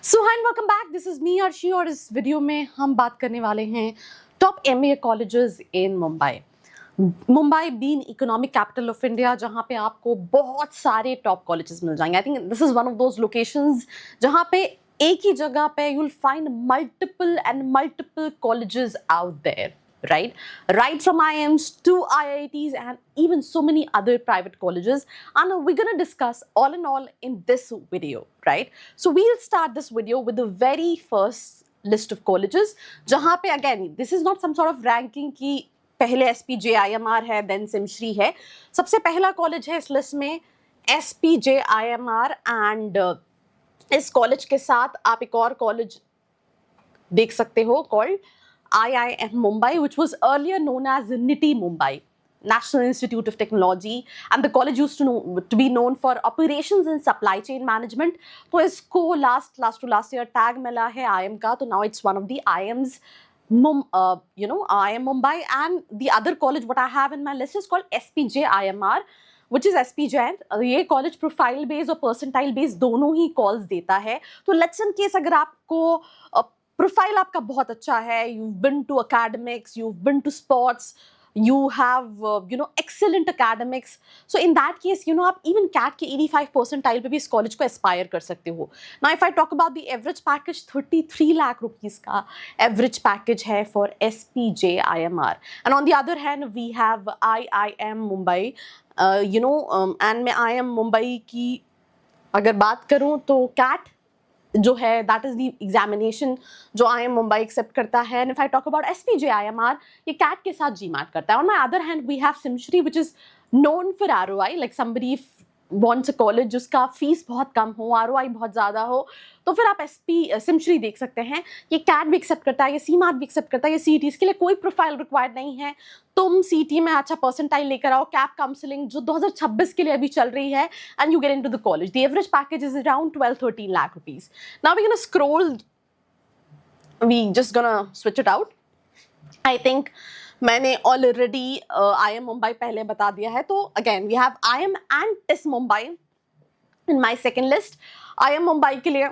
So hi and welcome back, this is me Arshi और इस video में हम बात करने वाले हैं top MBA colleges in Mumbai. Mumbai being economic capital of India, जहाँ पे आपको बहुत सारे टॉप कॉलेजेस मिल जाएंगे। I think this is one of those locations जहाँ पे एक ही जगह पे you will find multiple colleges out there, right from IIMs to IITs and even so many other private colleges, and we're going to discuss all in all in this video, right? So we'll start this video with the very first list of colleges, jahan pe again this is not some sort of ranking ki पहले SPJIMR है, then सिमश्री है। सबसे पहला college है इस list में SPJIMR, and इस college के साथ आप एक और कॉलेज देख सकते हो called IIM Mumbai, which was earlier known as NITI Mumbai, National Institute of Technology, and the college used to be known for operations and supply chain management. तो इसको last year tag मिला है IIM का, तो now it's one of the IIMs, IIM Mumbai. And the other college what I have in my list is called SPJIMR, which is SPJ. ये college profile based और percentile based दोनों he calls देता है। तो let's in case अगर आपको profile आपका बहुत अच्छा है, you've been to academics, you've been to sports, you have excellent academics, so in that case आप even CAT के 85 परसेंटाइल पे भी इस कॉलेज को एस्पायर कर सकते हो। Now if I talk about the average package, 33 lakh rupees का एवरेज पैकेज है for SPJIMR, and on the other hand we have IIM Mumbai, and मैं IIM Mumbai की अगर बात करूँ तो CAT जो है दैट इज द एग्जामिनेशन जो IIM मुंबई एक्सेप्ट करता है। And if I talk about SPJIMR, ये कैट के साथ GMAT करता है। On my other hand we have SIMSREE, which is known for ROI, like somebody wants a college जिसका फीस बहुत कम हो, ROI बहुत ज़्यादा हो, तो फिर आप सिमश्री देख सकते हैं। ये कैट भी एक्सेप्ट करता है, ये CMAT भी एक्सेप्ट करता है, ये CET, इसके लिए कोई प्रोफाइल रिक्वायर्ड नहीं है। तुम CET में अच्छा परसेंटाइल लेकर आओ, कैप काउंसलिंग जो 2026 के लिए अभी चल रही है, and you get into the college. The average package is around 12-13 lakh rupees. Now we gonna scroll, we just gonna switch it out. I think मैंने ऑलरेडी IIM मुंबई पहले बता दिया है, तो again we have IIM and TIS Mumbai in my second list. IIM Mumbai के लिए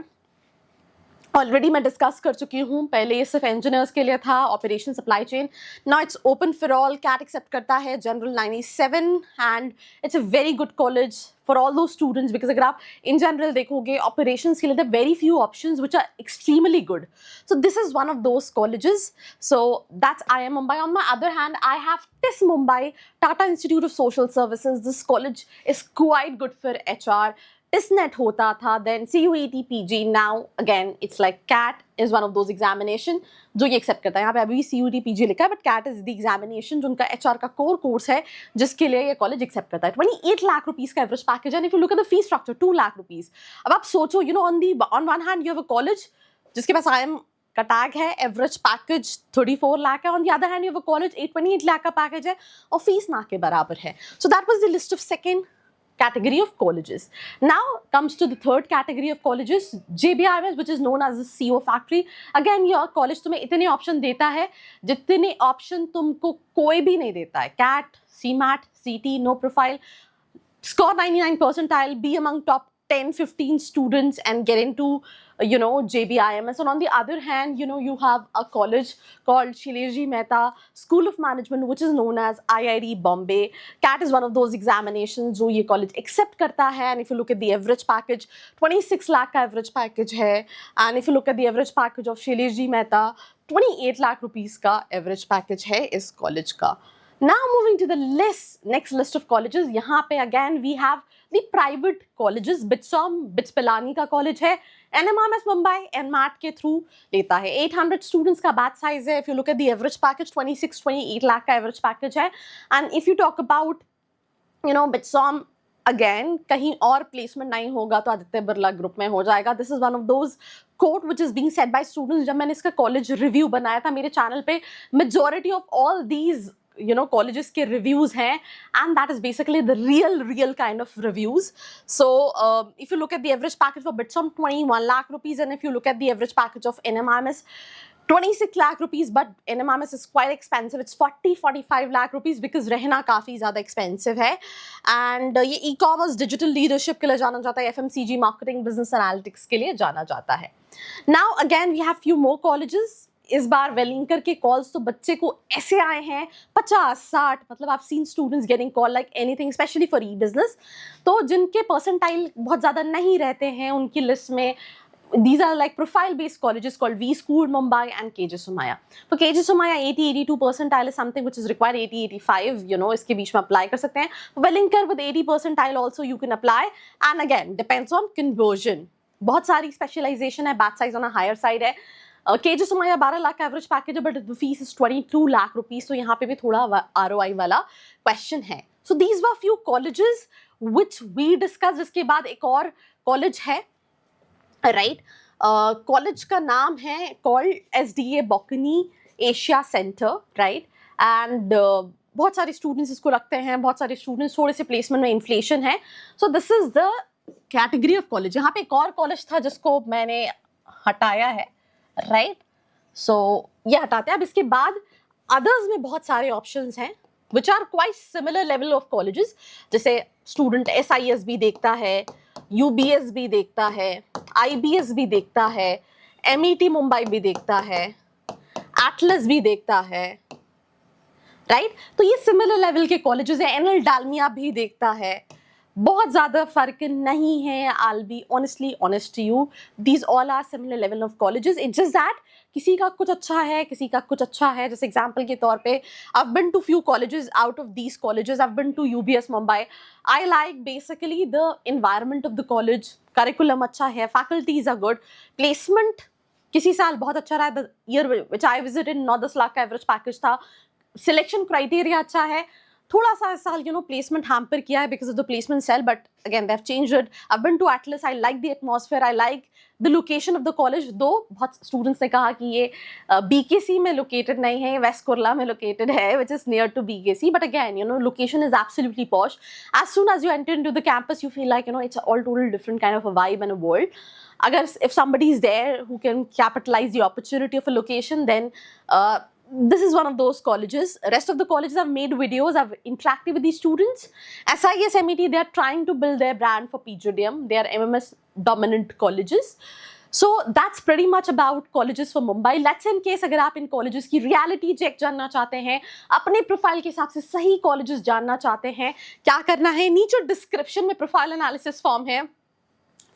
already मैं discuss कर चुकी हूँ, पहले ये सिर्फ इंजीनियर्स के लिए था, operation supply chain. Now it's open for all, CAT accept करता है, general 97, and it's a very good college for all those students, because अगर आप इन जनरल देखोगे ऑपरेशंस के लिए there very few options which are extremely good, so this is one of those colleges. So that's IIM Mumbai. On my other hand I have TIS Mumbai, Tata Institute of Social Services. This college is quite good for HR। TISNET होता था, then CUET PG, now again it's like CAT is one of those examination जो ये accept करता है। यहाँ पे अभी CUET PG लिखा है, but CAT is the examination जो उनका HR का कोर कोर्स है, जिसके लिए ये कॉलेज एक्सेप्ट करता है। 28 लाख रुपीस का एवरेज पैकेज है, and if you look at the fee structure, 2 lakh rupees. अब आप सोचो, on one hand you have a college जिसके पास IIM का टैग है, एवरेज पैकेज 34 लाख है, on the other hand you have a college 28 lakh का पैकेज है और फीस ना के बराबर है। So that was the list of second category of colleges. Now comes to the third category of colleges, JBIMS, which is known as the CO factory. Again your college तुम्हें इतने option देता है जितने option तुमको कोई भी नहीं देता है। CAT, CMAT, CT, no profile, score 99 percentile, be among top 10-15 students and get into JBIMS. And on the other hand, you have a college called Shileji Mehta School of Management, which is known as IIT Bombay. CAT is one of those examinations जो ये college accept करता है। And if you look at the average package, 26 lakh का average package है, and if you look at the average package of Shileji Mehta, 28 lakh rupees का average package है इस college का। Now moving to the next list of colleges, यहाँ पे again we have the private colleges. BITS Pilani का college है, NMRMS Mumbai NMAT के through लेता है। 800 स्टूडेंट्स का बैच साइज है। If you look at the average package, 26-28 lakh का एवरेज पैकेज है। And if you talk about BITSOM, again कहीं और प्लेसमेंट नहीं होगा तो आदित्य बिरला ग्रुप में हो जाएगा। This is one of those quote which is being said by students. जब मैंने इसका कॉलेज रिव्यू बनाया था मेरे चैनल पे, majority of all these colleges के reviews हैं, and that is basically the real kind of reviews. So if you look at the average package for BITSOM, 21 lakh rupees, and if you look at the average package of NMRMS, 26 lakh rupees, but NMRS is quite expensive. It's 40-45 lakh rupees because रहना काफ़ी ज़्यादा expensive है. And ये e-commerce digital leadership के लिए जाना जाता है, FMCG marketing business analytics के लिए जाना जाता है. Now again we have few more colleges. इस बार वेलिंकर के कॉल्स तो बच्चे को ऐसे आए हैं 50-60, मतलब आप seen students getting call like anything, specially for E business. तो जिनके परसेंटाइल बहुत ज़्यादा नहीं रहते हैं उनकी लिस्ट में these are like profile based colleges called V School Mumbai and KJ Somaiya. For KJ Somaiya 80-82 percentile is something which is required. 80-85 you know इसके बीच में apply कर सकते हैं. Wellinger with 80 percentile also you can apply, and again depends on conversion. बहुत सारी specialization है, batch size on a higher side है. KJ Somaiya 12 lakh average package है, but the fees is 22 lakh rupees, तो यहाँ पे भी थोड़ा ROI वाला क्वेश्चन है. So these were few colleges which we discussed. इसके बाद एक और कॉलेज है, राइट. कॉलेज का नाम है called SDA Bocconi Asia center, right. And बहुत सारे स्टूडेंट्स इसको रखते हैं, बहुत सारे स्टूडेंट्स, थोड़े से प्लेसमेंट में इन्फ्लेशन है. सो this is the category of college. यहाँ पे एक और कॉलेज था जिसको मैंने हटाया है, राइट. सो ये हटाते हैं. अब इसके बाद अदर्स में बहुत सारे ऑप्शंस हैं which are quite similar level of colleges. जैसे स्टूडेंट SIS भी देखता है, UBS भी देखता है, IBS भी देखता है, MET मुंबई भी देखता है, एटलस भी देखता है, राइट. तो ये सिमिलर लेवल के कॉलेजेस हैं. NL डालमिया भी देखता है. बहुत ज़्यादा फर्क नहीं है. I'll be honestly honest to you. These all are similar level of colleges. It's just that किसी का कुछ अच्छा है, किसी का कुछ अच्छा है. जैसे एग्जाम्पल के तौर पे I've been to few colleges. Out of these colleges I've been to UBS Mumbai. I like basically the environment of the college. Curriculum अच्छा है, faculties are good. Placement किसी साल बहुत अच्छा रहा. The year which I visited 9-10 lakh का average package था. Selection criteria अच्छा है. थोड़ा सा इस साल प्लेसमेंट हैम्पर किया है because of the placement cell, but again they have changed it. I been to Atlas. I like the atmosphere, I like the location of the college. Though बहुत students ने कहा कि ये BKC में located नहीं है, वेस्ट कुर्ला में located है, which is near to BKC. But again location is absolutely posh. As soon as you enter into the campus you feel like it's all total different kind of a vibe and a world. अगर if somebody is there who can capitalize the opportunity of a location, then this is one of those colleges. Rest of the colleges have made videos, have interacted with these students. SIS, MET, they are trying to build their brand for PGDM. They are MMS dominant colleges. So that's pretty much about colleges for Mumbai. Let's say in case अगर आप इन colleges की reality check जानना चाहते हैं, अपने profile के हिसाब से सही colleges जानना चाहते हैं, क्या करना है? नीचे डिस्क्रिप्शन में प्रोफाइल एनालिसिस फॉर्म है,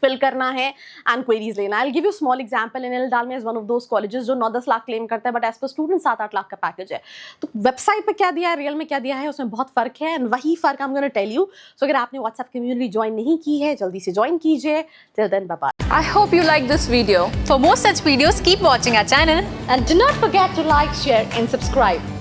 फिल करना है एंड क्वेरीज लेना. I give you small example. NL Dalmia is one of those colleges जो 9-10 लाख क्लेम करता है, but as per student 7-8 lakh का पैकेज है. तो वेबसाइट पे क्या दिया है, रियल में क्या दिया है, उसमें बहुत फर्क है. एंड वही फर्क I am gonna tell you. So अगर आपने व्हाट्सएप कम्युनिटी ज्वाइन नहीं की है, जल्दी से ज्वाइन कीजिए. Till then bye bye. I hope you like this video. For more such videos, keep watching our channel. And do not forget to like, share and subscribe.